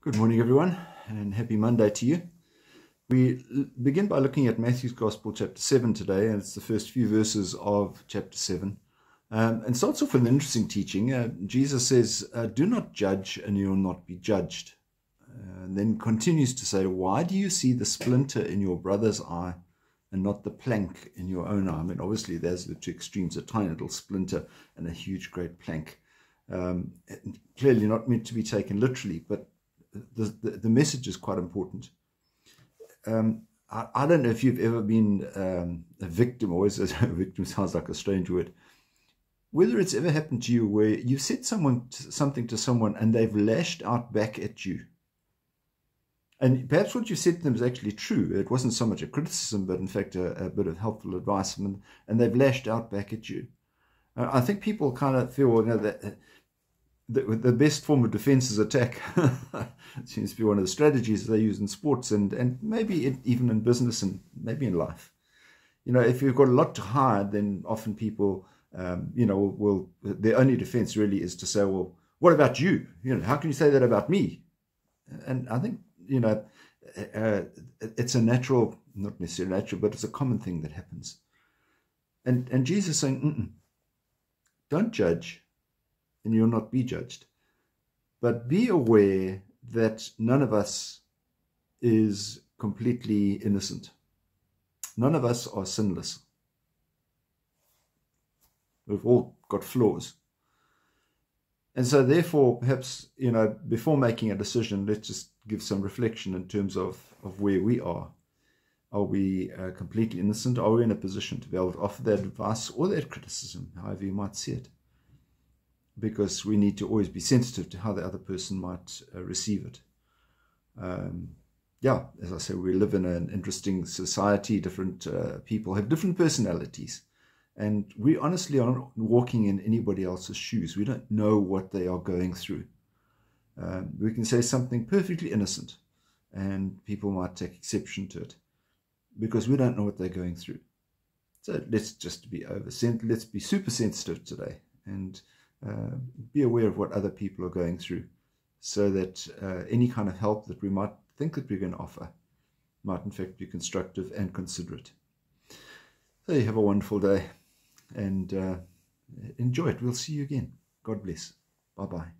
Good morning, everyone, and happy Monday to you. We begin by looking at Matthew's Gospel, chapter 7 today, and it's the first few verses of chapter 7. And starts off with an interesting teaching. Jesus says, do not judge, and you will not be judged. And then continues to say, why do you see the splinter in your brother's eye and not the plank in your own eye? I mean, obviously, there's the two extremes, a tiny little splinter and a huge, great plank. Clearly not meant to be taken literally, but the message is quite important. I don't know if you've ever been a victim. Always a victim sounds like a strange word. Whether it's ever happened to you where you've said something to someone and they've lashed out back at you. And perhaps what you said to them is actually true. It wasn't so much a criticism, but in fact a bit of helpful advice. And they've lashed out back at you. I think people kind of feel, well, that the best form of defense is attack. It seems to be one of the strategies they use in sports and maybe even in business and maybe in life. You know, if you've got a lot to hide, then often people, will their only defense really is to say, well, what about you? You know, how can you say that about me? And I think, it's a natural, not necessarily natural, but it's a common thing that happens. And Jesus is saying, don't judge, and you'll not be judged. But be aware that none of us is completely innocent. None of us are sinless. We've all got flaws. And so therefore, perhaps, before making a decision, let's just give some reflection in terms of where we are. Are we completely innocent? Are we in a position to be able to offer that advice or that criticism, however you might see it? Because we need to always be sensitive to how the other person might receive it. As I say, we live in an interesting society. Different people have different personalities. And we honestly are not walking in anybody else's shoes. We don't know what they are going through. We can say something perfectly innocent, and people might take exception to it because we don't know what they're going through. So let's just be let's be super sensitive today and be aware of what other people are going through, so that any kind of help that we might think that we're going to offer might in fact be constructive and considerate. So you have a wonderful day and enjoy it. We'll see you again. God bless. Bye-bye.